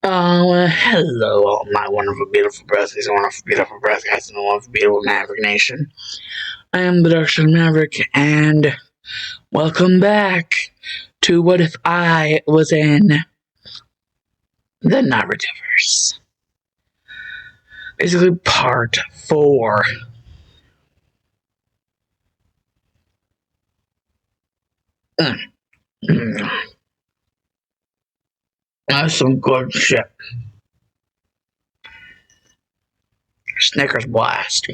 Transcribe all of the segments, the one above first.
Hello, all my wonderful, beautiful breaths, wonderful, beautiful breath guys, and the wonderful, beautiful Maverick Nation. I am the Dark Maverick, and welcome back to What If I Was in the Naruto-Verse. Basically, part 4. That's some good shit. Snickers blast.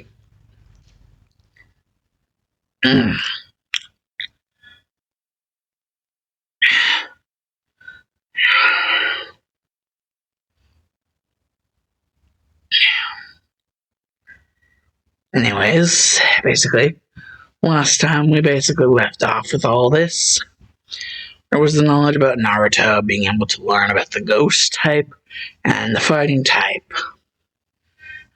Anyways, basically, last time we basically left off with all this. There was the knowledge about Naruto being able to learn about the ghost type and the fighting type.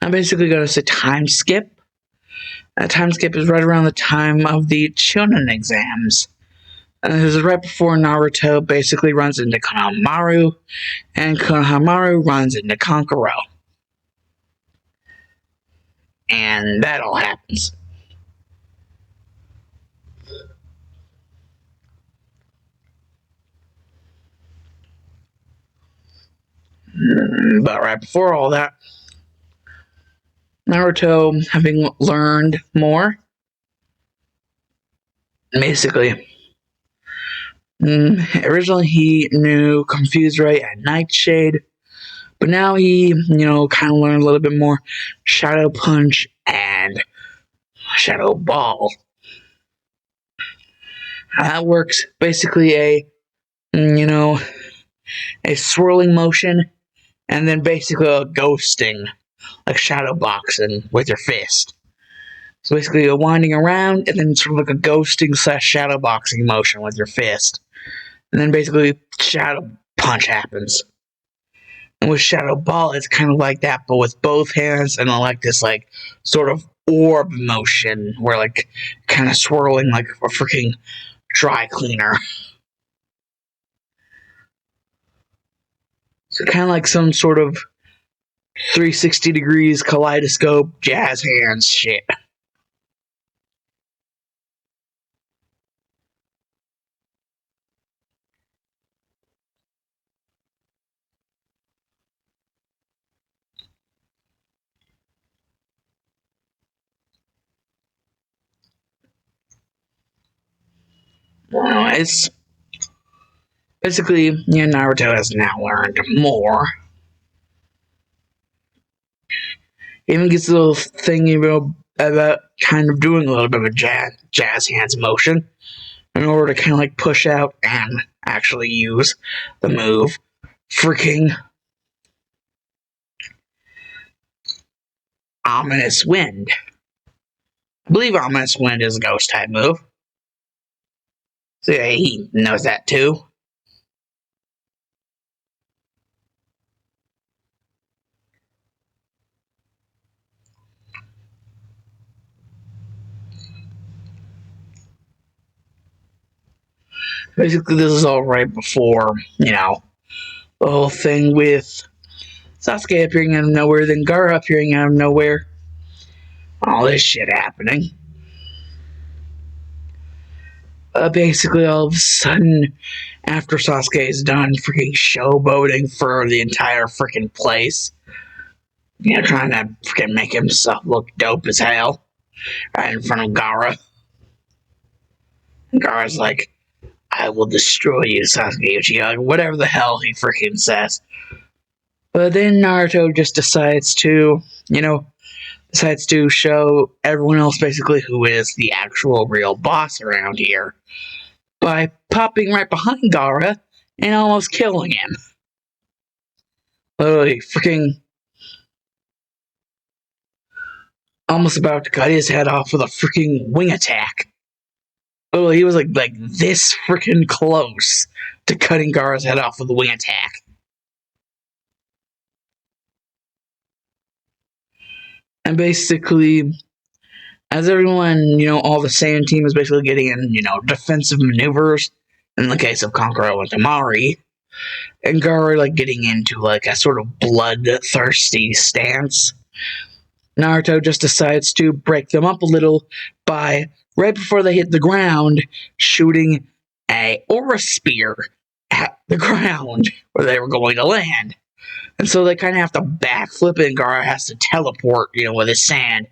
I'm basically going to say time skip. Time skip is right around the time of the Chunin exams. This is right before Naruto basically runs into Konohamaru, and Konohamaru runs into Kankuro. And that all happens. But right before all that, Naruto, having learned more, basically, originally he knew Confused Ray and Nightshade, but now he, kind of learned a little bit more Shadow Punch and Shadow Ball. How that works, basically a swirling motion, and then basically a ghosting, like shadow boxing with your fist. So basically a winding around, and then sort of like a ghosting / shadow boxing motion with your fist. And then basically shadow punch happens. And with shadow ball, it's kind of like that, but with both hands, and like this sort of orb motion, where kind of swirling like a freaking dry cleaner. So kind of like some sort of 360 degrees kaleidoscope jazz hands shit. It's basically, Naruto has now learned more. He even gets a little thing, about kind of doing a little bit of a jazz hands motion in order to kind of push out and actually use the move. Freaking Ominous Wind. I believe Ominous Wind is a ghost type move. So yeah, he knows that too. Basically, this is all right before, the whole thing with Sasuke appearing out of nowhere, then Gaara appearing out of nowhere. All this shit happening. Basically, all of a sudden, after Sasuke is done freaking showboating for the entire freaking place, trying to freaking make himself look dope as hell right in front of Gaara. And Gaara's like, I will destroy you, Sasuke Uchiha, whatever the hell he freaking says. But then Naruto just decides to show everyone else basically who is the actual real boss around here by popping right behind Gaara and almost killing him. Literally freaking almost about to cut his head off with a freaking wing attack. Literally, he was like this freaking close to cutting Gaara's head off with a wing attack. And basically, as everyone, all the Saiyan team is basically getting in, defensive maneuvers, in the case of Kankuro and Temari, and Gaara like getting into like a sort of bloodthirsty stance. Naruto just decides to break them up a little by, right before they hit the ground, shooting a aura spear at the ground where they were going to land. And so they kind of have to backflip, and Gaara has to teleport, with his sand.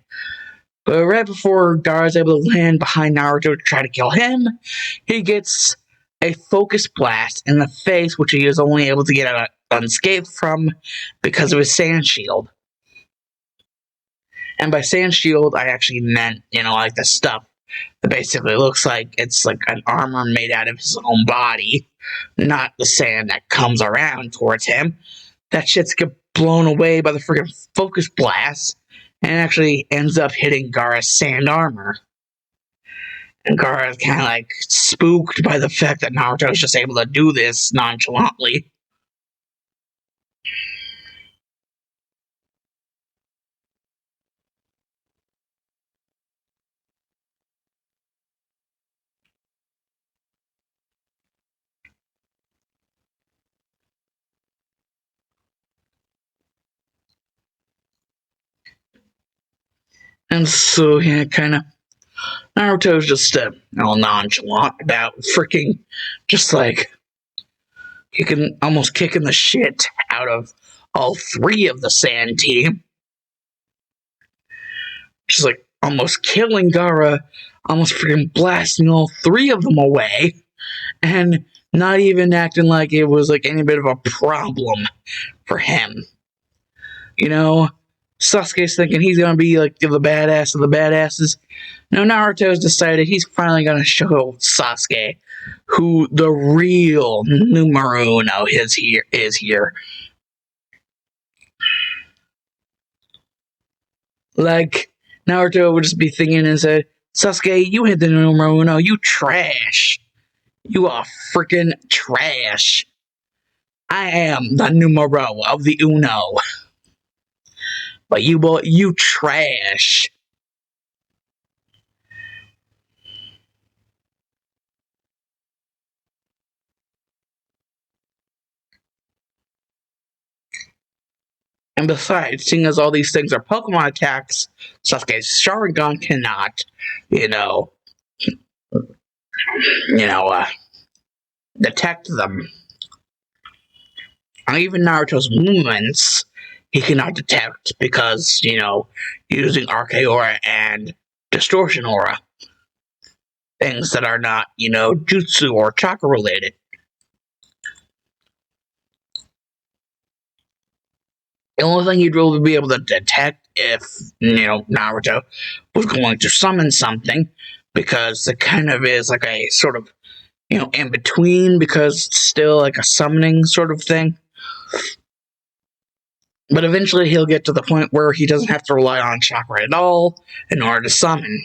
But right before Gaara's able to land behind Naruto to try to kill him, he gets a focus blast in the face, which he is only able to get unscathed from because of his sand shield. And by sand shield, I actually meant, like the stuff that basically looks like it's like an armor made out of his own body, not the sand that comes around towards him. That shit's get blown away by the freaking focus blast, and actually ends up hitting Gaara's sand armor. And Gaara is kind of like spooked by the fact that Naruto is just able to do this nonchalantly. And so, kind of, Naruto's just all nonchalant about freaking, just like, he can almost kicking the shit out of all three of the Sand team. Just like almost killing Gaara, almost freaking blasting all three of them away, and not even acting like it was like any bit of a problem for him. Sasuke's thinking he's gonna be like the badass of the badasses. Now Naruto's decided he's finally gonna show Sasuke who the real numero uno is here. Like, Naruto would just be thinking and say, Sasuke, you hit the numero uno, you trash. You are freaking trash. I am the numero of the uno. But you trash. And besides, seeing as all these things are Pokemon attacks, Sasuke's Sharingan cannot, detect them. And even Naruto's movements, he cannot detect because, using Arche Aura and Distortion Aura. Things that are not, jutsu or chakra related. The only thing you'd really be able to detect if, Naruto was going to summon something, because it kind of is like a sort of, in between, because it's still like a summoning sort of thing. But eventually he'll get to the point where he doesn't have to rely on chakra at all in order to summon.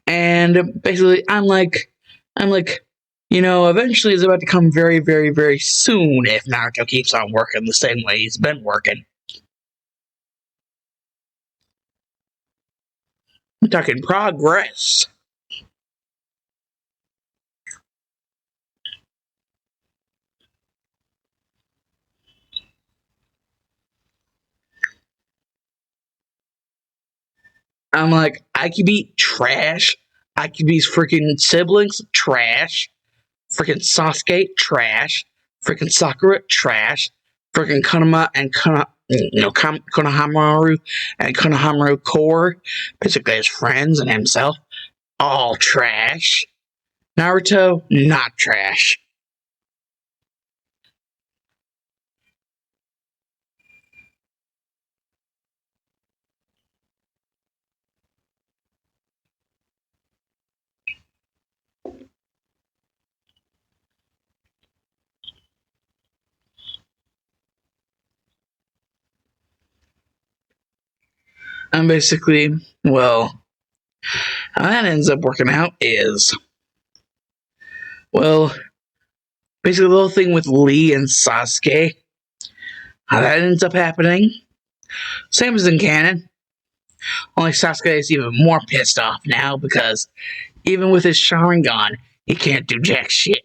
And basically, I'm like, eventually it's about to come very, very, very soon if Naruto keeps on working the same way he's been working. I'm talking progress. I'm like, IQB, trash. IQB's freaking siblings, trash. Freaking Sasuke, trash. Freaking Sakura, trash. Freaking Konohamaru and Konohamaru Core, basically his friends and himself, all trash. Naruto, not trash. And basically, well, how that ends up working out is, well, basically the whole thing with Lee and Sasuke, how that ends up happening, same as in canon. Only Sasuke is even more pissed off now because even with his Sharingan, he can't do jack shit.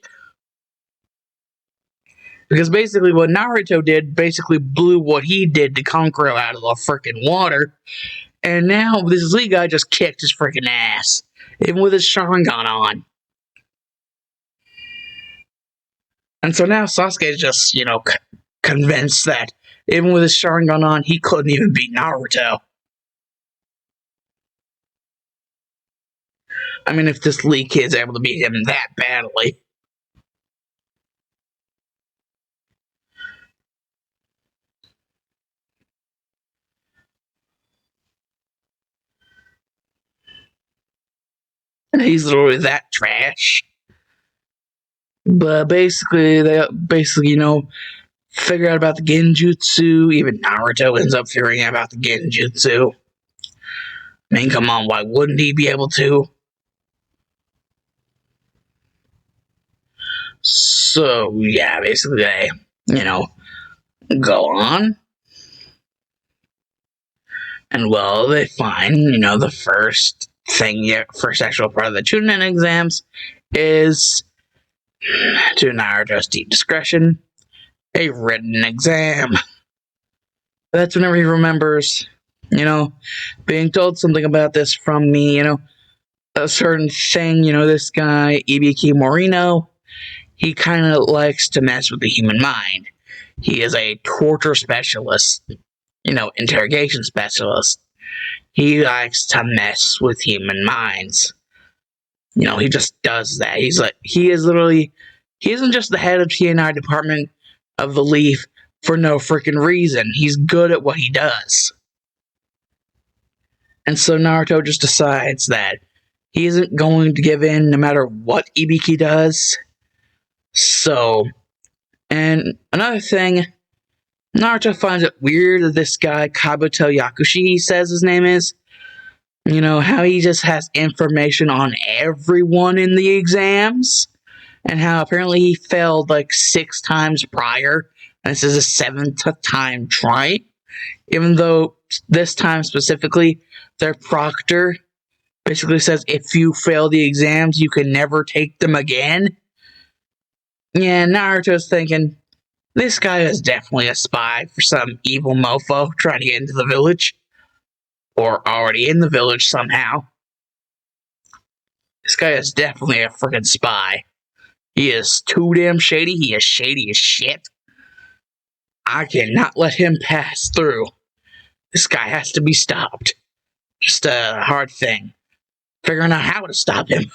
Because basically what Naruto did basically blew what he did to Kankuro out of the freaking water. And now this Lee guy just kicked his freaking ass. Even with his Sharingan on. And so now Sasuke is just, convinced that even with his Sharingan on, he couldn't even beat Naruto. I mean, if this Lee kid's able to beat him that badly. And he's literally that trash. But basically, figure out about the genjutsu. Even Naruto ends up figuring out about the genjutsu. I mean, come on, why wouldn't he be able to? So, yeah, basically they, go on. And, well, they find, the first actual part of the Chunin exams is, to Naruto's deep discretion, a written exam. That's whenever he remembers, being told something about this from me, a certain thing, this guy, Ibiki Morino, he kind of likes to mess with the human mind. He is a torture specialist, interrogation specialist. He likes to mess with human minds. He just does that. He isn't just the head of TNI department of the Leaf for no freaking reason. He's good at what he does. And so Naruto just decides that he isn't going to give in no matter what Ibiki does. So, and another thing, Naruto finds it weird that this guy, Kabuto Yakushi, he says his name is, how he just has information on everyone in the exams, and how apparently he failed like 6 times prior, and this is his 7th time trying, even though this time specifically, their proctor basically says if you fail the exams, you can never take them again. Yeah, Naruto's thinking, this guy is definitely a spy for some evil mofo trying to get into the village. Or already in the village somehow. This guy is definitely a freaking spy. He is too damn shady. He is shady as shit. I cannot let him pass through. This guy has to be stopped. Just a hard thing. Figuring out how to stop him.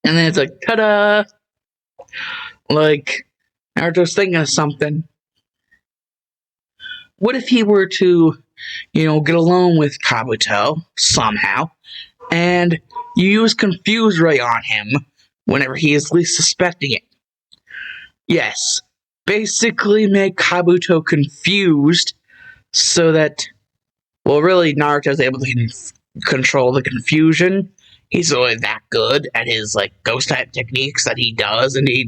And then it's like, ta-da! Like, Naruto's thinking of something. What if he were to, get along with Kabuto somehow, and you use Confuse Ray on him whenever he is least suspecting it? Yes, basically make Kabuto confused so that, well, really, Naruto's able to control the confusion. He's really that good at his, ghost type techniques that he does and he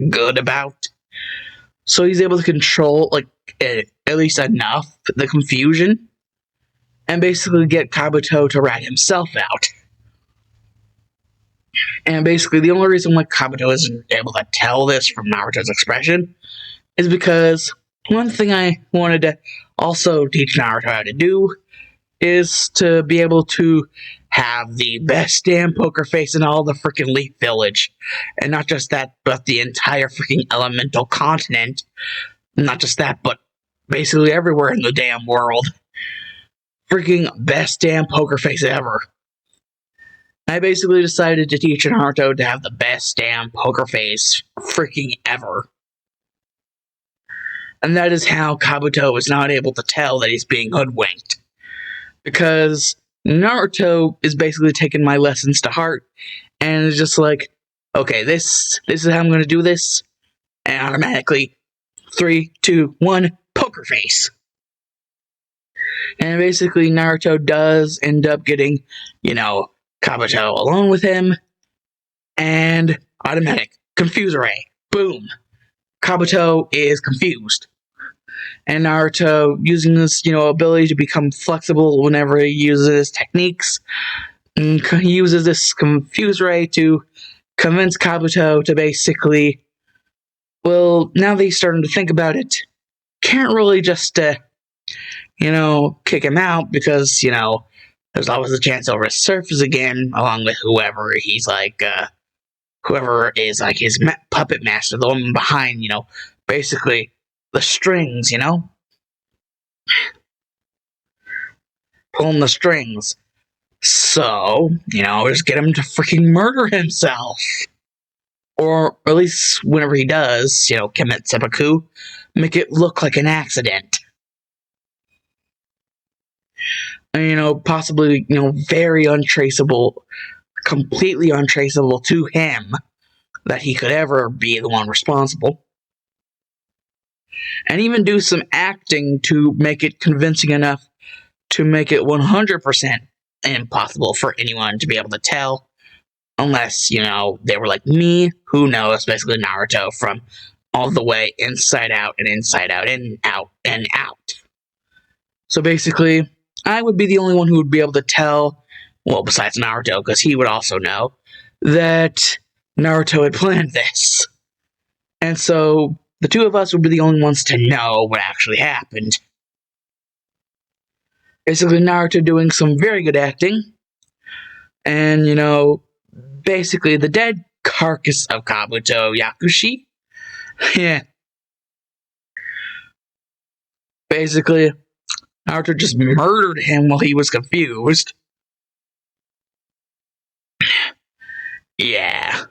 good about. So he's able to control, at least enough, the confusion, and basically get Kabuto to rat himself out. And basically, the only reason why Kabuto isn't able to tell this from Naruto's expression is because one thing I wanted to also teach Naruto how to do is to be able to have the best damn poker face in all the freaking Leaf Village. And not just that, but the entire freaking elemental continent. Not just that, but basically everywhere in the damn world. Freaking best damn poker face ever. I basically decided to teach Naruto to have the best damn poker face freaking ever. And that is how Kabuto is not able to tell that he's being hoodwinked. Because Naruto is basically taking my lessons to heart and is just like, okay, this is how I'm going to do this. And automatically, 3, 2, 1, poker face. And basically, Naruto does end up getting, Kabuto alone with him, and automatic confuse ray. Boom. Kabuto is confused. And Naruto, using this, ability to become flexible whenever he uses his techniques, and he uses this confuse ray to convince Kabuto to basically, well, now that he's starting to think about it, can't really just, kick him out because, there's always a chance he'll resurface again, along with whoever he's like, whoever is like his puppet master, the one behind, basically the strings, pulling the strings. So, just get him to freaking murder himself. Or at least whenever he does, commit seppuku, make it look like an accident. And, possibly, very untraceable, completely untraceable to him that he could ever be the one responsible. And even do some acting to make it convincing enough to make it 100% impossible for anyone to be able to tell. Unless, they were like me, who knows basically Naruto from all the way inside out and inside out and out and out. So basically, I would be the only one who would be able to tell, well, besides Naruto, because he would also know, that Naruto had planned this. And so, the two of us would be the only ones to know what actually happened. Basically, Naruto doing some very good acting. And, basically the dead carcass of Kabuto Yakushi. Yeah. Basically, Naruto just murdered him while he was confused. Yeah.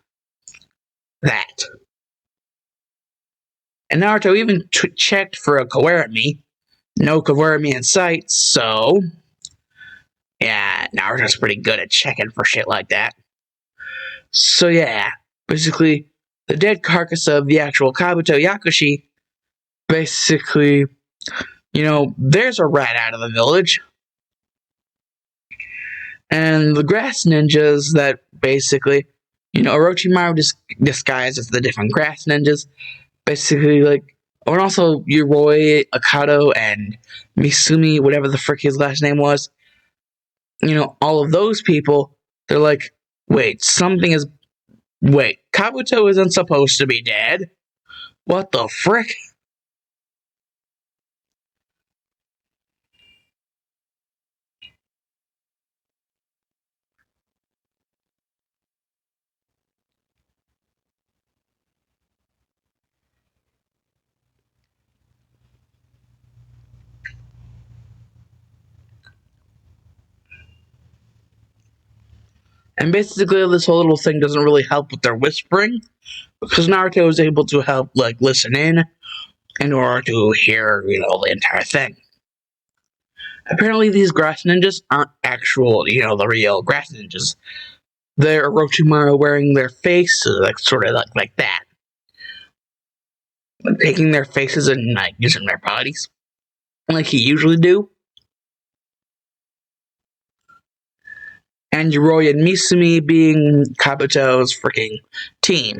That. And Naruto even checked for a Kawarami. No Kawarami in sight, so... yeah, Naruto's pretty good at checking for shit like that. So yeah, basically, the dead carcass of the actual Kabuto Yakushi, basically, there's a rat out of the village. And the grass ninjas that basically, Orochimaru disguised as the different grass ninjas, basically, and also Yoroi, Akado, and Misumi, whatever the frick his last name was, all of those people, they're like, wait, Kabuto isn't supposed to be dead. What the frick? And basically, this whole little thing doesn't really help with their whispering, because Naruto is able to help, listen in order to hear, the entire thing. Apparently, these grass ninjas aren't actual, the real grass ninjas. They're Orochimaru wearing their face, sort of like that. Taking their faces and, using their bodies, like he usually do. And Yoroi and Misumi being Kabuto's freaking team.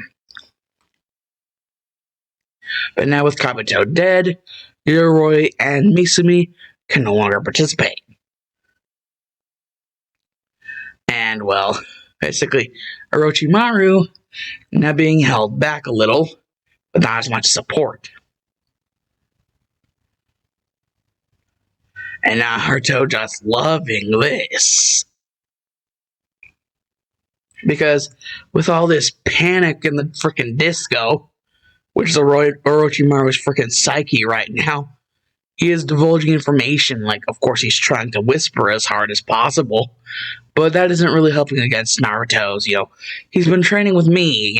But now with Kabuto dead, Yoroi and Misumi can no longer participate. And, well, basically, Orochimaru now being held back a little, but not as much support. And Naruto just loving this. Because with all this panic in the freaking disco, which is Orochimaru's freaking psyche right now, he is divulging information, of course he's trying to whisper as hard as possible, but that isn't really helping against Naruto's, he's been training with me,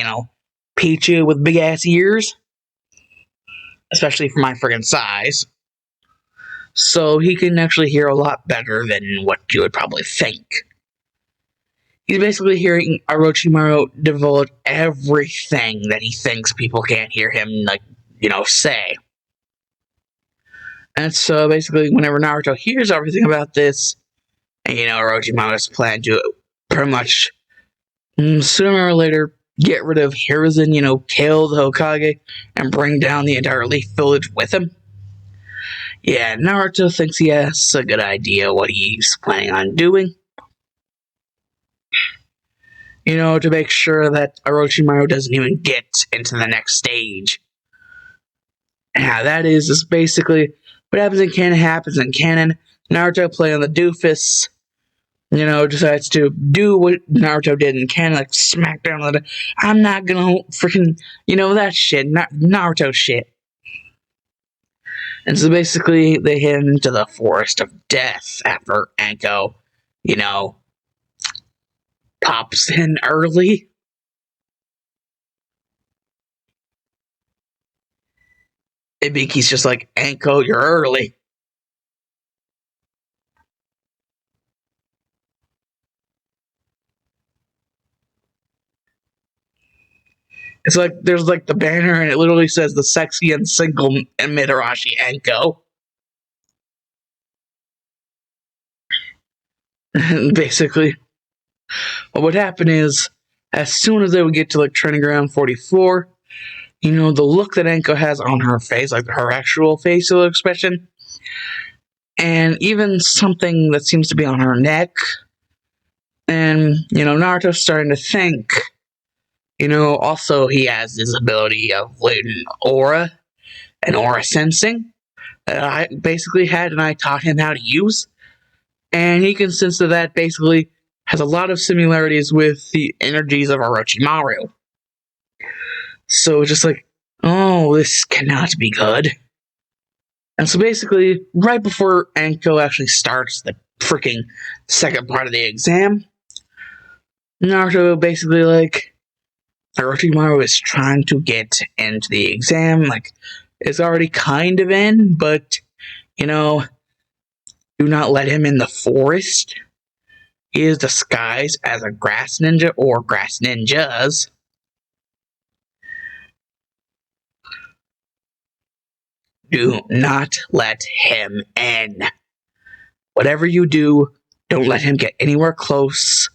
Pichu with big ass ears, especially for my friggin' size, so he can actually hear a lot better than what you would probably think. He's basically hearing Orochimaru divulge everything that he thinks people can't hear him, say. And so basically, whenever Naruto hears everything about this, and Orochimaru's plan to pretty much sooner or later get rid of Hiruzen, kill the Hokage, and bring down the entire Leaf Village with him. Yeah, Naruto thinks he has a good idea what he's planning on doing. To make sure that Orochimaru doesn't even get into the next stage. And how that is basically what happens in canon happens in canon. Naruto playing the doofus, decides to do what Naruto did in canon, like smack down the. I'm not gonna freaking, that shit, not Naruto shit. And so basically, they head into the Forest of Death after Anko, pops in early. Ibiki's just like, Anko, you're early. It's like there's like the banner and it literally says the sexy and single Mitarashi Anko. Basically. What would happen is, as soon as they would get to like training ground 44, the look that Anko has on her face, like her actual facial expression, and even something that seems to be on her neck, and, Naruto's starting to think, also he has this ability of latent aura and aura sensing that I basically had and I taught him how to use. And he can sense that basically has a lot of similarities with the energies of Orochimaru. So just like, oh, this cannot be good. And so basically, right before Anko actually starts the freaking second part of the exam, Naruto basically like, Orochimaru is trying to get into the exam, like, it's already kind of in, but, do not let him in the forest. He is disguised as a grass ninja or grass ninjas. Do not let him in. Whatever you do, don't let him get anywhere close,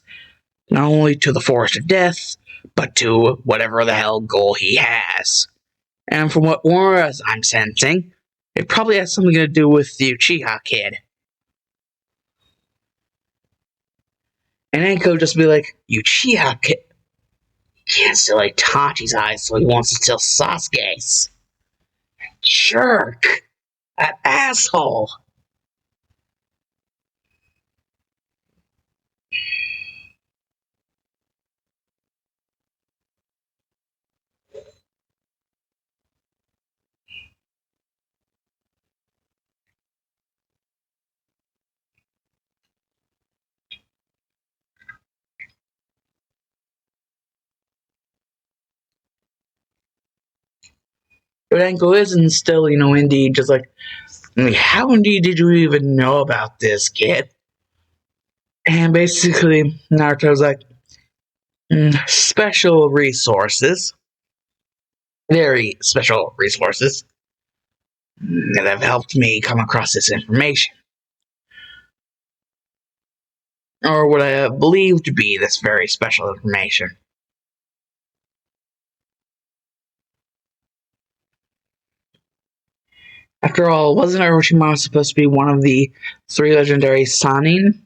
not only to the Forest of Death, but to whatever the hell goal he has. And from what auras I'm sensing, it probably has something to do with the Uchiha kid. And Anko just be like, Uchiha kid? He can't steal Itachi's eyes, so he wants to steal Sasuke's. Jerk! That asshole! But Anko isn't still, indeed just like, how indeed did you even know about this, kid? And basically, Naruto's like, special resources, very special resources, that have helped me come across this information. Or what I believe to be this very special information. After all, wasn't Orochimaru supposed to be one of the 3 legendary Sannin?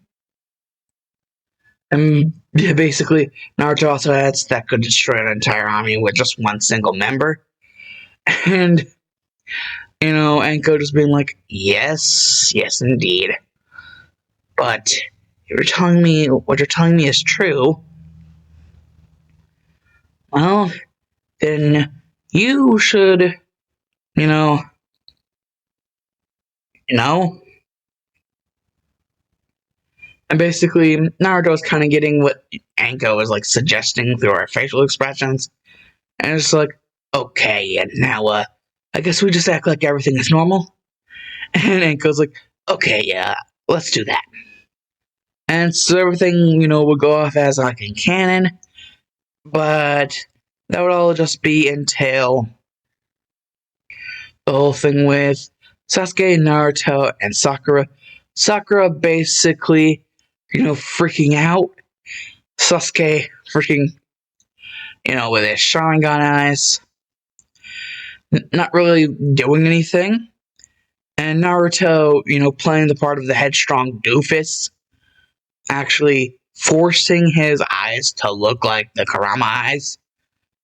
And yeah, basically, Naruto also adds that could destroy an entire army with just one single member. And, Anko just being like, yes, indeed. But if you're telling me what you're telling me is true, well, then you should, you know. And basically, Naruto's kind of getting what Anko is like suggesting through our facial expressions. And it's like, okay, and now, I guess we just act like everything is normal. And Anko's like, okay, yeah, let's do that. And so everything, would go off as like in canon. But that would all just be entail the whole thing with Sasuke, Naruto, and Sakura. Sakura basically, freaking out. Sasuke freaking, with his Sharingan eyes, not really doing anything. And Naruto, playing the part of the headstrong doofus, actually forcing his eyes to look like the Kurama eyes.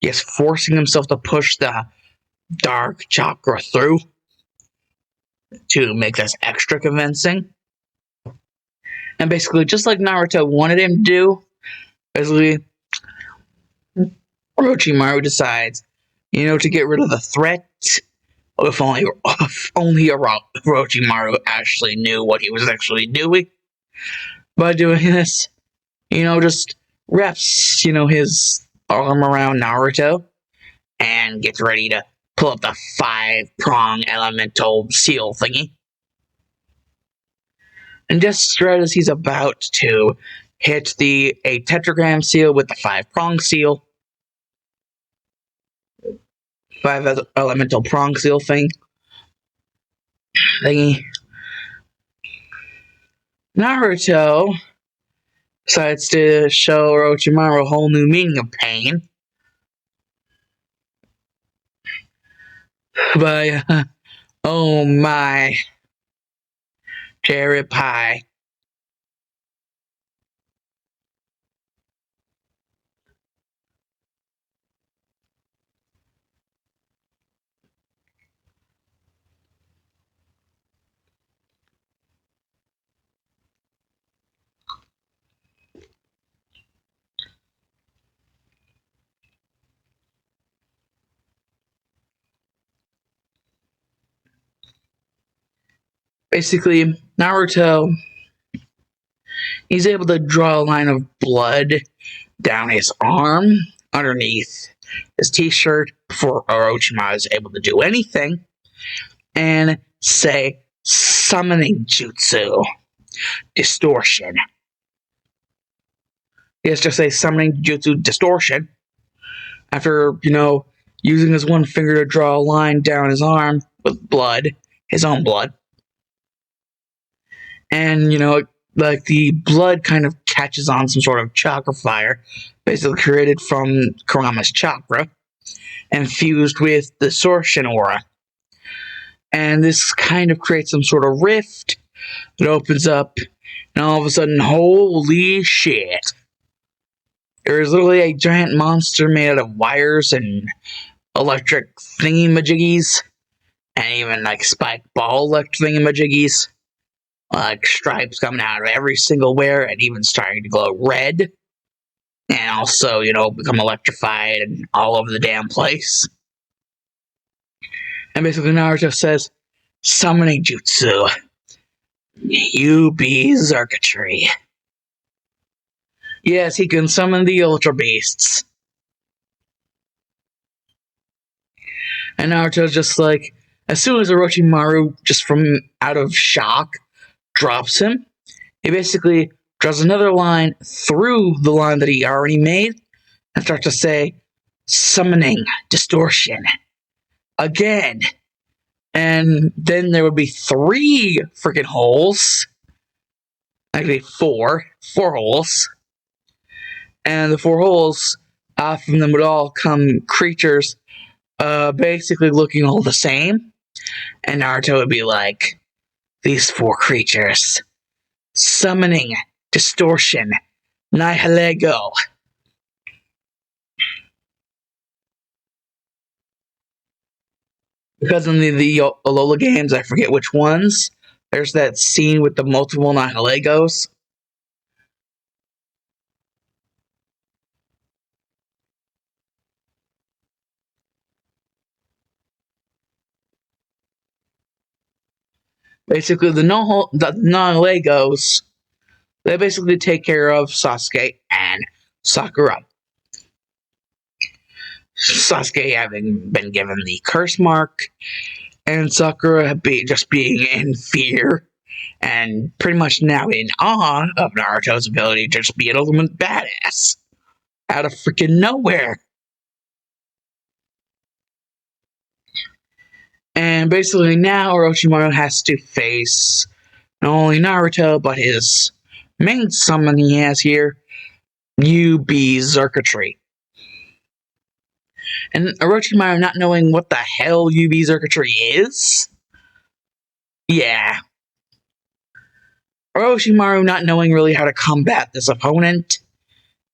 Yes, forcing himself to push the dark chakra through to make this extra convincing. And basically, just like Naruto wanted him to do, basically, Orochimaru decides, to get rid of the threat. If only Orochimaru actually knew what he was actually doing by doing this. Just wraps, his arm around Naruto and gets ready to pull up the 5-prong elemental seal thingy. And just right as he's about to hit a tetragram seal with the 5-prong seal, 5 elemental prong seal thingy, Naruto decides to show Orochimaru a whole new meaning of pain by, oh my, cherry pie. Basically, Naruto, he's able to draw a line of blood down his arm underneath his t-shirt before Orochimaru is able to do anything and say summoning jutsu distortion. He has to say summoning jutsu distortion after, using his one finger to draw a line down his arm with blood, his own blood. And, like the blood kind of catches on some sort of chakra fire, basically created from Kurama's chakra, and fused with the Sorshin aura. And this kind of creates some sort of rift that opens up, and all of a sudden, holy shit. There is literally a giant monster made out of wires and electric thingy-majiggies, and even like spike ball electric thingy-majiggies. Like stripes coming out of every single wear and even starting to glow red. And also, become electrified and all over the damn place. And basically Naruto says, summoning jutsu. You be circuitry. Yes, he can summon the Ultra Beasts. And Naruto's just like, as soon as Orochimaru, just from out of shock, drops him, he basically draws another line through the line that he already made and starts to say, summoning distortion. Again. And then there would be 3 freaking holes. Actually, 4. 4 holes. And the 4 holes, from them would all come creatures basically looking all the same. And Naruto would be like, these 4 creatures. Summoning distortion. Nihilego. Because in the Alola games, I forget which ones, there's that scene with the multiple Nihilegos. Basically, the Nihilegos, they basically take care of Sasuke and Sakura. Sasuke having been given the curse mark, and Sakura just being in fear, and pretty much now in awe of Naruto's ability to just be an ultimate badass. Out of freaking nowhere. And basically now Orochimaru has to face not only Naruto, but his main summon he has here, UB Circuitry. And Orochimaru not knowing what the hell UB Circuitry is? Yeah. Orochimaru not knowing really how to combat this opponent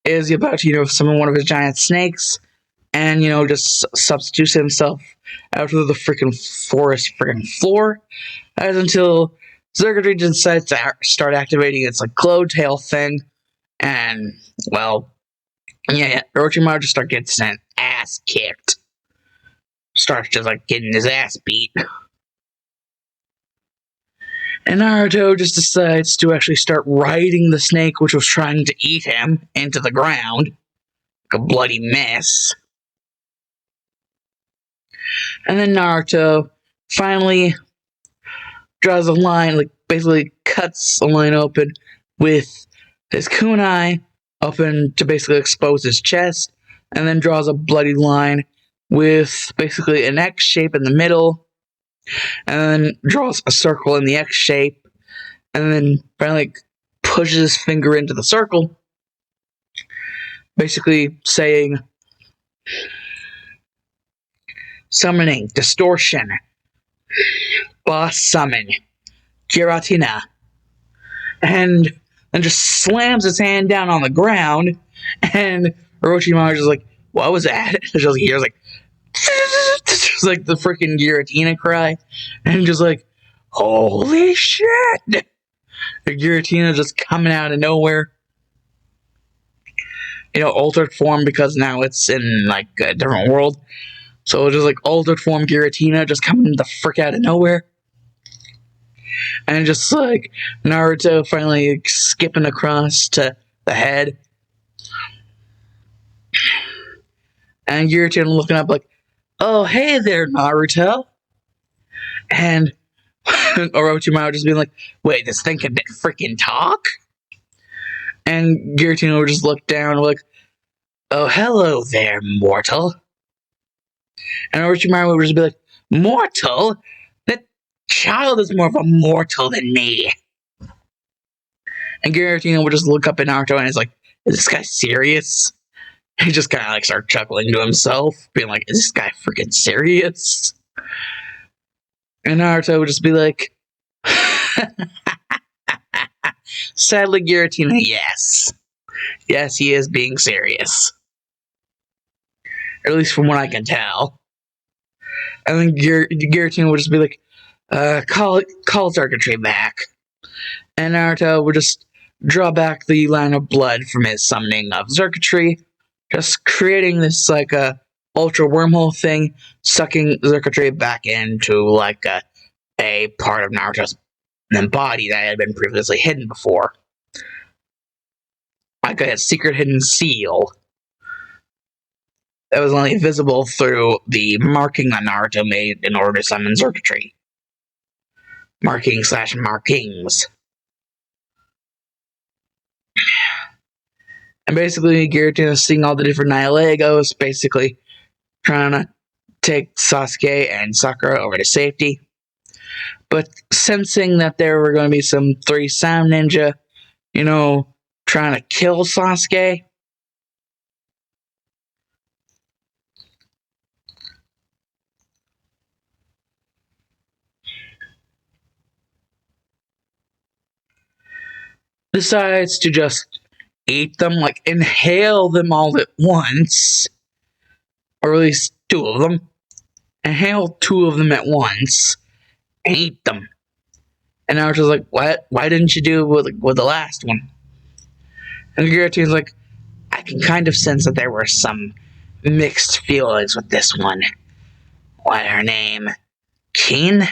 is about to, summon one of his giant snakes and, just substitutes himself out of the freaking forest freaking floor as until Circuitry decides to start activating its glow tail thing, and Orochimaru just starts getting his ass kicked. Starts just getting his ass beat. And Naruto just decides to actually start riding the snake which was trying to eat him into the ground. Like a bloody mess. And then Naruto finally draws a line, basically cuts a line open with his kunai open to basically expose his chest, and then draws a bloody line with basically an X shape in the middle, and then draws a circle in the X shape, and then finally pushes his finger into the circle, basically saying, summoning, distortion, boss summon, Giratina, and then just slams his hand down on the ground, and Orochimaru is just what was that? Just hears just the freaking Giratina cry, and just holy shit! The Giratina just coming out of nowhere. Altered form because now it's in a different world. So just altered form Giratina just coming the frick out of nowhere. And just Naruto finally skipping across to the head. And Giratina looking up oh, hey there, Naruto. And Orochimaru just being wait, this thing can freaking talk? And Giratina would just look down oh, hello there, mortal. And Orochimaru would just be mortal? That child is more of a mortal than me. And Giratina would just look up at Naruto and is is this guy serious? He just kind of start chuckling to himself, being is this guy freaking serious? And Naruto would just be sadly, Giratina, yes. Yes, he is being serious. At least from what I can tell. And then Giratina would just be call Circuitry back. And Naruto would just draw back the line of blood from his summoning of Circuitry, just creating this a ultra wormhole thing, sucking Circuitry back into a part of Naruto's body that had been previously hidden before. A secret hidden seal that was only visible through the marking that Naruto made in order to summon Circuitry. Markings. And basically, Giratina is seeing all the different Nihilegos, basically trying to take Sasuke and Sakura over to safety. But sensing that there were going to be some 3 sound ninja, trying to kill Sasuke, decides to just eat them, inhale them all at once, or at least 2 of them. Inhale 2 of them at once, and eat them. And Naruto's what? Why didn't you do it with the last one? And Giratina's I can kind of sense that there were some mixed feelings with this one. What, her name? Kin?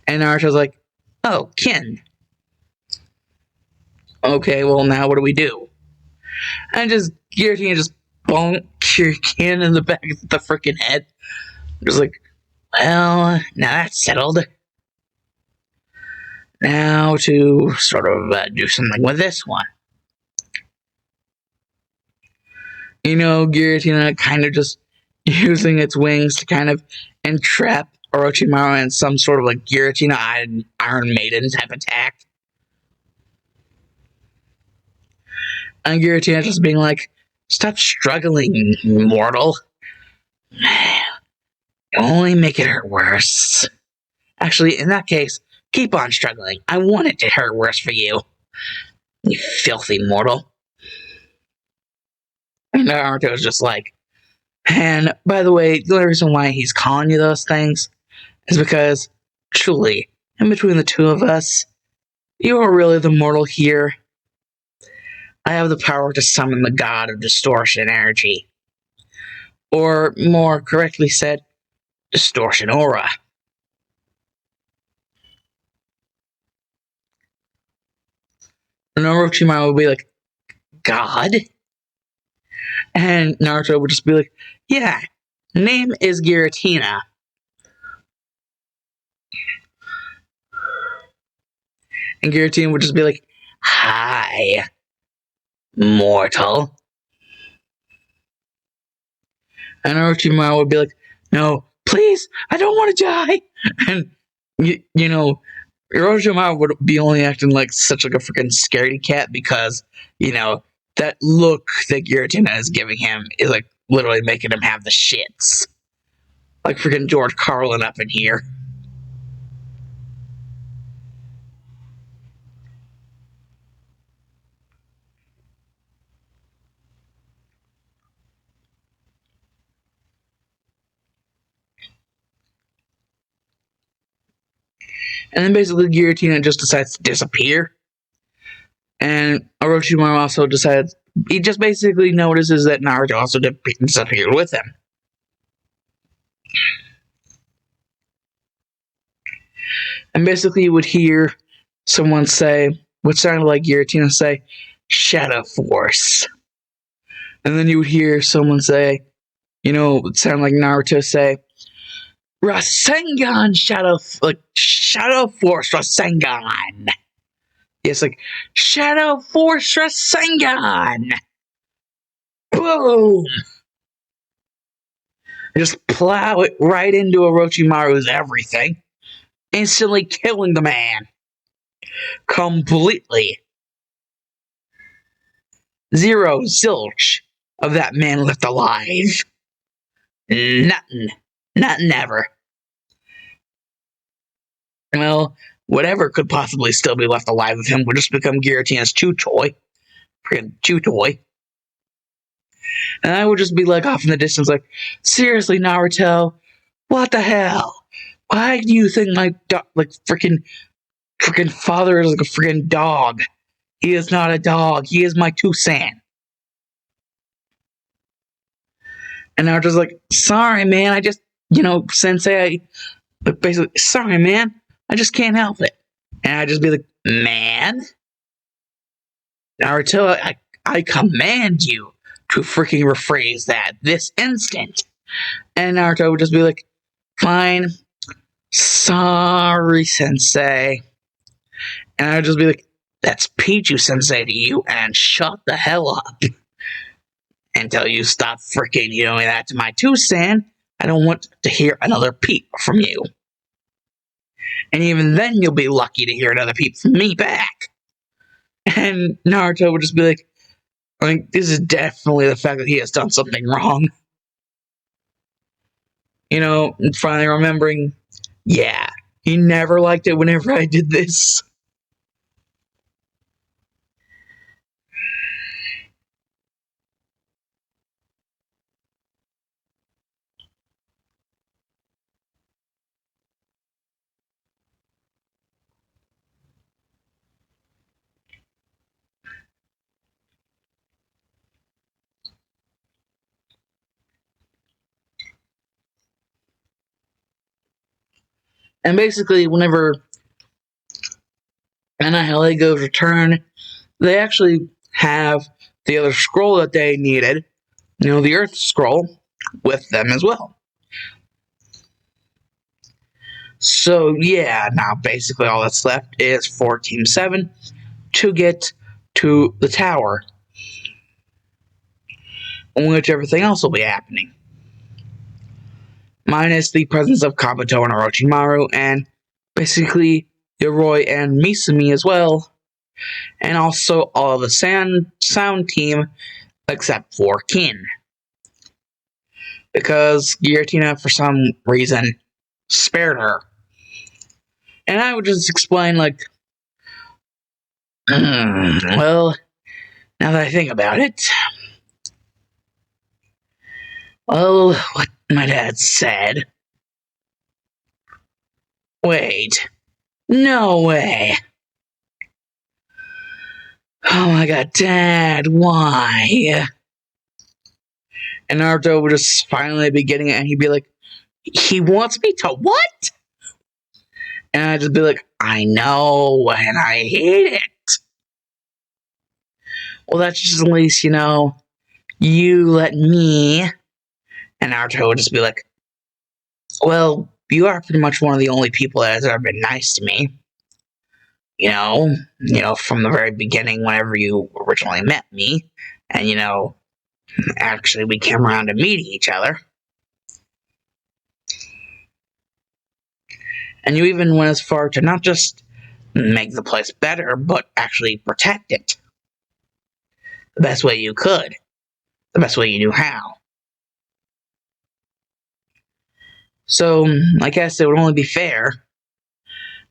And Naruto's oh, Kin. Okay, well now what do we do? And Giratina just bonk your Kin in the back of the freaking head. Just well, now that's settled. Now to sort of do something with this one. Giratina kind of just using its wings to kind of entrap Orochimaru in some sort of like guillotine Iron Maiden type attack. And Giratina just being like, stop struggling, mortal. You'll only make it hurt worse. Actually, in that case, keep on struggling. I want it to hurt worse for you. You filthy mortal. And Naruto's just like, and by the way, the only reason why he's calling you those things is because, truly, in between the two of us, you are really the mortal here. I have the power to summon the god of distortion energy. Or, more correctly said, distortion aura. And Orochimaru would be like, God? And Naruto would just be like, yeah, name is Giratina. And Giratina would just be like, hi, mortal. And Orochimaru would be like, no, please, I don't want to die. And, you know, Orochimaru would be only acting like such like a freaking scaredy cat because, you know, that look that Giratina is giving him is like literally making him have the shits. Like freaking George Carlin up in here. And then basically Giratina just decides to disappear. And Orochimaru also decides, he just basically notices that Naruto also disappeared with him. And basically you would hear someone say, what sounded like Giratina say, Shadow Force. And then you would hear someone say, you know, it would sound like Naruto say, Rasengan Shadow Force Rasengan. Yes, like Shadow Force Rasengan. Boom! Just plow it right into Orochimaru's everything, instantly killing the man. Completely. Zero zilch of that man left alive. Nothing. Nothing ever. Well, whatever could possibly still be left alive of him would just become Giratina's chew toy. Freaking chew toy. And I would just be like off in the distance, like, seriously, Naruto, what the hell? Why do you think my freaking father is like a freaking dog? He is not a dog. He is my Tusan. And Naruto's like, sorry, man. I just, Sensei, basically, sorry, man. I just can't help it. And I'd just be like, man? Naruto, I command you to freaking rephrase that this instant. And Naruto would just be like, fine. Sorry, Sensei. And I'd just be like, that's Pichu Sensei to you, and shut the hell up. Until you stop freaking doing that to my Tusan, I don't want to hear another peep from you. And even then, you'll be lucky to hear another peep from me back. And Naruto would just be like, this is definitely the fact that he has done something wrong. And finally remembering, yeah, he never liked it whenever I did this. And basically, whenever Annihilate goes return, they actually have the other scroll that they needed, the Earth Scroll, with them as well. So, yeah, now basically all that's left is for Team 7 to get to the tower, in which everything else will be happening. minus the presence of Kabuto and Orochimaru, and basically Yoroi and Misumi as well, and also all of the sound team except for Kin. Because Giratina, for some reason, spared her. And I would just explain, like, well, now that I think about it, well, what my dad said. Wait, no way. Oh my god, Dad, why? And Naruto would just finally be getting it, and he'd be like, he wants me to what? And I'd just be like, I know, and I hate it. Well, that's just at least, you let me. And Naruto would just be like, well, you are pretty much one of the only people that has ever been nice to me. From the very beginning, whenever you originally met me, and, actually we came around to meeting each other. And you even went as far to not just make the place better, but actually protect it. The best way you could. The best way you knew how. So, I guess it would only be fair.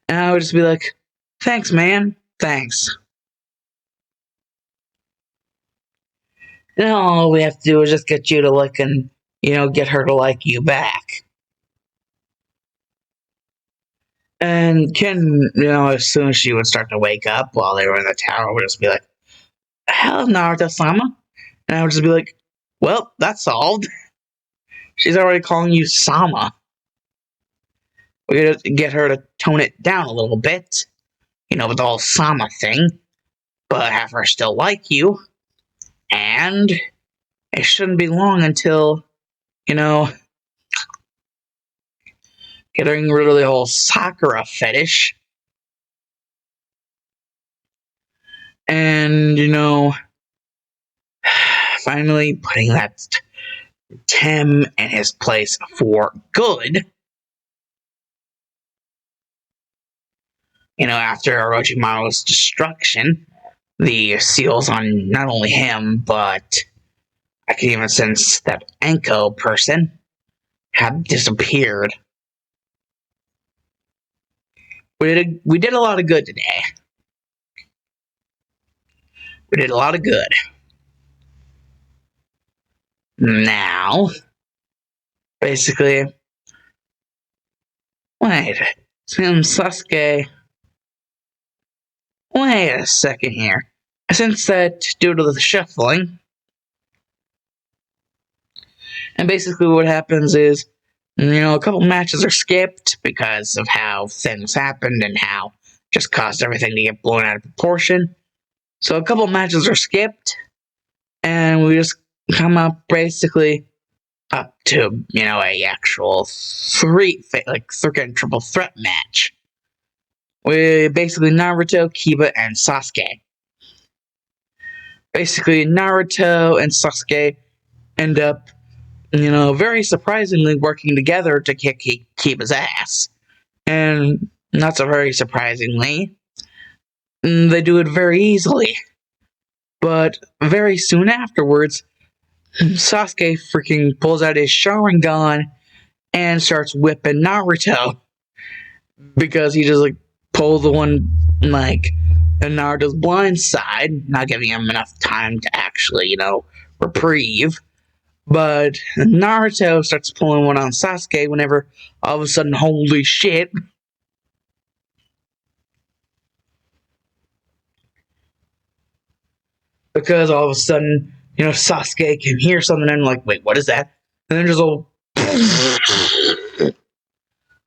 And I would just be like, thanks, man. Thanks. And all we have to do is just get you to like and, get her to like you back. And Ken, as soon as she would start to wake up while they were in the tower, would just be like, hello, Naruto-sama. And I would just be like, well, that's solved. She's already calling you Sama. We gotta get her to tone it down a little bit, with the whole Sama thing, but have her still like you. And it shouldn't be long until, getting rid of the whole Sakura fetish. And, finally putting that Tim in his place for good. After Orochimaru's destruction, the seals on not only him, but I can even sense that Anko person had disappeared. We did a lot of good today. We did a lot of good. Now, basically, wait, Sasuke. Wait a second here. I sense that due to the shuffling, and basically what happens is, a couple matches are skipped because of how things happened and how just caused everything to get blown out of proportion. So a couple matches are skipped, and we just come up basically up to, a actual freaking triple threat match. With basically Naruto, Kiba, and Sasuke. Basically, Naruto and Sasuke end up, very surprisingly working together to kick Kiba's ass. And not so very surprisingly, they do it very easily. But very soon afterwards, Sasuke freaking pulls out his Sharingan and starts whipping Naruto. Because he just, pulled the one, in Naruto's blind side, not giving him enough time to actually, reprieve. But Naruto starts pulling one on Sasuke whenever all of a sudden, holy shit. Because all of a sudden, Sasuke can hear something and wait, what is that? And then just all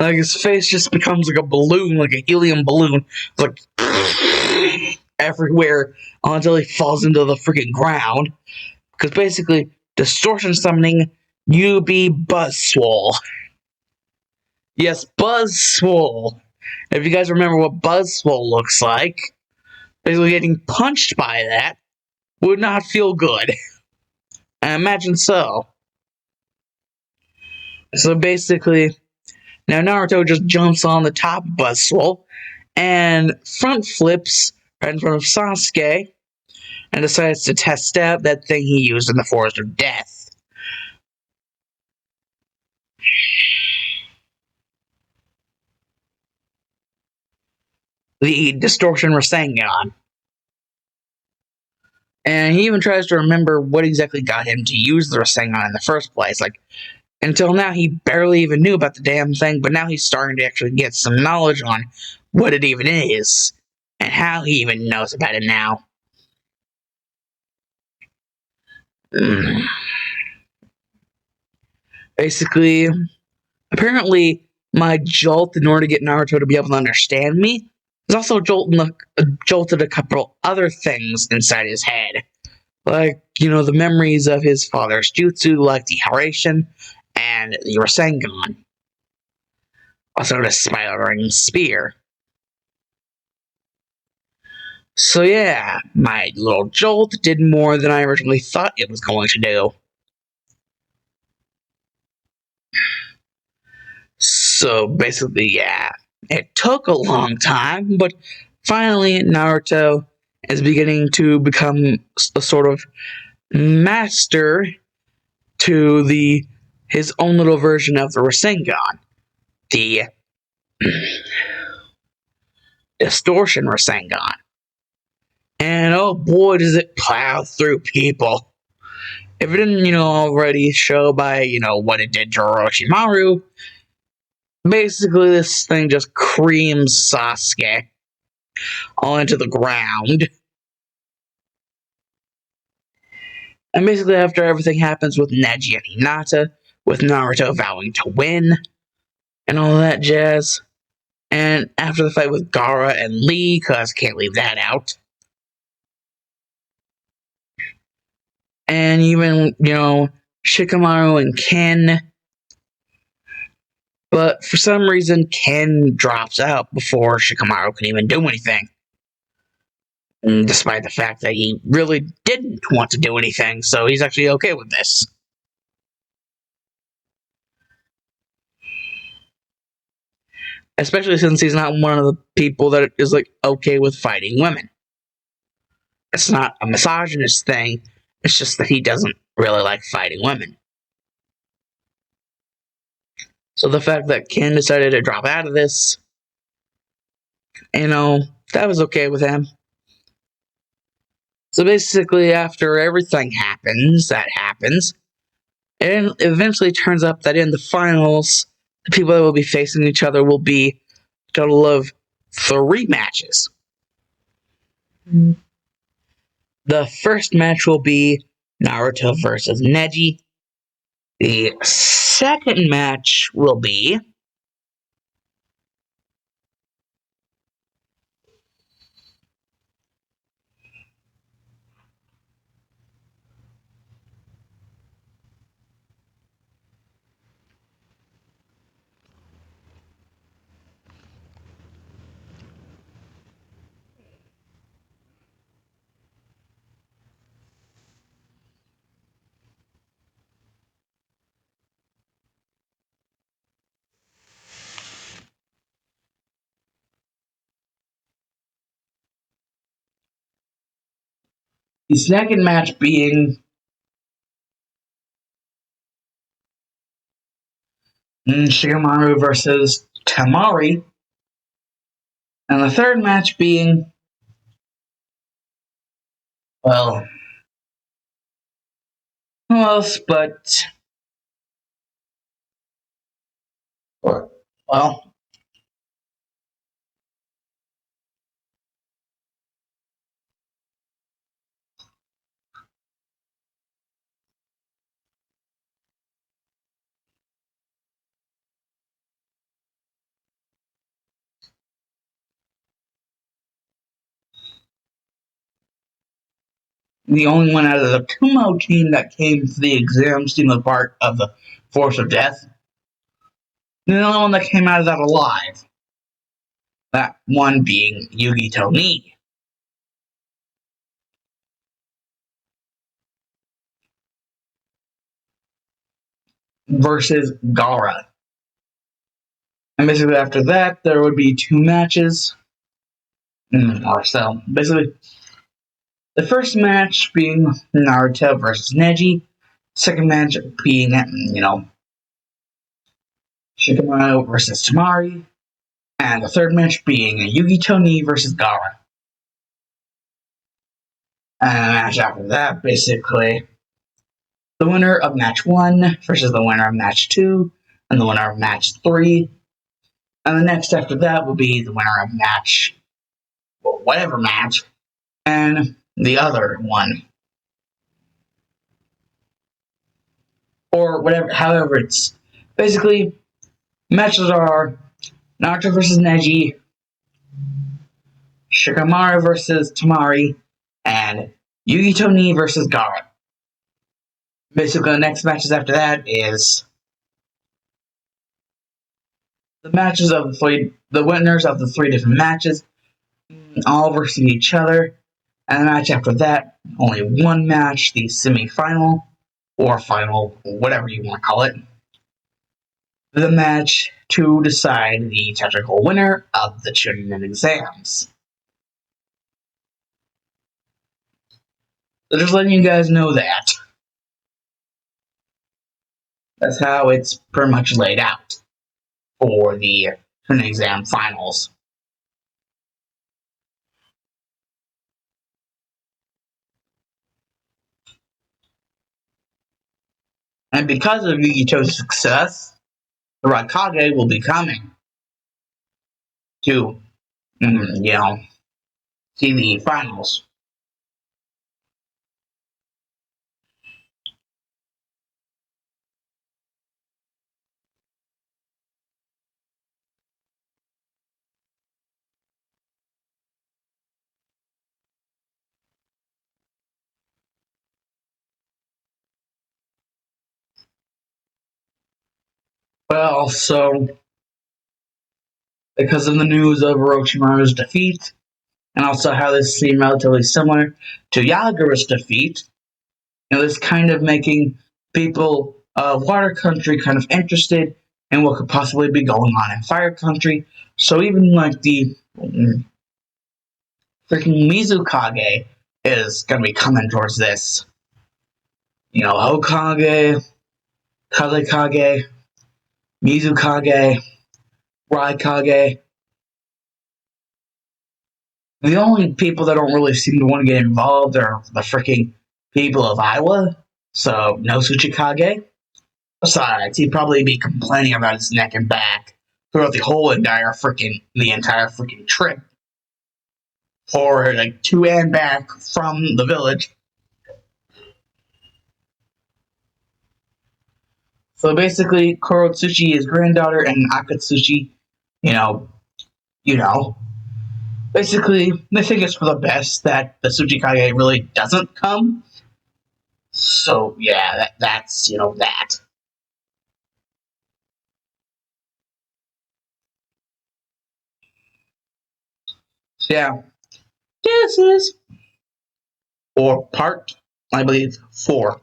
his face just becomes like a balloon, like a helium balloon. It's everywhere until he falls into the freaking ground. Because basically, distortion summoning UB Buzzswole. Yes, Buzzswole. If you guys remember what Buzzswole looks like, basically getting punched by that would not feel good. I imagine so. So basically, now Naruto just jumps on the top of Buzzswole and front flips right in front of Sasuke and decides to test out that thing he used in the Forest of Death. The Distortion Rasengan. And he even tries to remember what exactly got him to use the Rasengan in the first place. Like, until now, he barely even knew about the damn thing, but now he's starting to actually get some knowledge on what it even is and how he even knows about it now. Basically, apparently, my jolt in order to get Naruto to be able to understand me is also jolted a couple other things inside his head. Like, the memories of his father's jutsu, like the Haraishin and the Rasengan. Also, the spiraling spear. So yeah, my little jolt did more than I originally thought it was going to do. So basically, yeah, it took a long time, but finally Naruto is beginning to become a sort of master to his own little version of the Rasengan, the Distortion Rasengan. And oh boy, does it plow through people. If it didn't, already show by, what it did to Orochimaru, basically this thing just creams Sasuke all into the ground. And basically after everything happens with Neji and Hinata, with Naruto vowing to win, and all that jazz, and after the fight with Gaara and Lee, cause can't leave that out, and even, Shikamaru and Ken, but for some reason Ken drops out before Shikamaru can even do anything. Despite the fact that he really didn't want to do anything, so he's actually okay with this. Especially since he's not one of the people that is okay with fighting women. It's not a misogynist thing, it's just that he doesn't really like fighting women. So the fact that Ken decided to drop out of this, that was okay with him. So basically, after everything happens, it eventually turns up that in the finals, the people that will be facing each other will be a total of 3 matches. The first match will be Naruto versus Neji. The second match will be the second match being Shikamaru versus Tamari. And the third match being, well, who else but, well, the only one out of the Kumo team that came to the exams team as part of the Force of Death. The only one that came out of that alive. That one being Yugi Toni. versus Gara. And basically after that, there would be two matches. Or so. Basically, the first match being Naruto versus Neji. Second match being, Shikamaru versus Tamari. And the third match being Yugi Toni versus Gara. And the match after that, basically, the winner of match 1 versus the winner of match 2, and the winner of match 3. And the next after that will be the winner of match, whatever match, and the other one. Or whatever, however it's. Basically, matches are Naruto versus Neji, Shikamaru versus Tamari, and Yugi Toni versus Gara. Basically, the next matches after that is the winners of the 3 different matches, all versus each other. And the match after that, only one match, the semi-final, or final, whatever you want to call it. The match to decide the technical winner of the Chunin exams. So just letting you guys know that. That's how it's pretty much laid out for the Chunin exam finals. And because of Yugito's success, the Raikage will be coming to, see the finals. Well, so because of the news of Orochimaru's defeat, and also how this seemed relatively similar to Yagura's defeat, this kind of making people of Water Country kind of interested in what could possibly be going on in Fire Country. So even like the freaking Mizukage is going to be coming towards this. Hokage, Kazekage, Mizukage, Raikage. The only people that don't really seem to want to get involved are the freaking people of Iowa. So, no Tsuchikage. Besides, he'd probably be complaining about his neck and back throughout the entire freaking trip. For like to and back from the village. So basically, Kurotsuchi, his granddaughter, and Akatsuchi, you know, basically, they think it's for the best that the Tsuchikage really doesn't come. So, yeah, that's that. So, yeah, this is, or part, I believe, 4.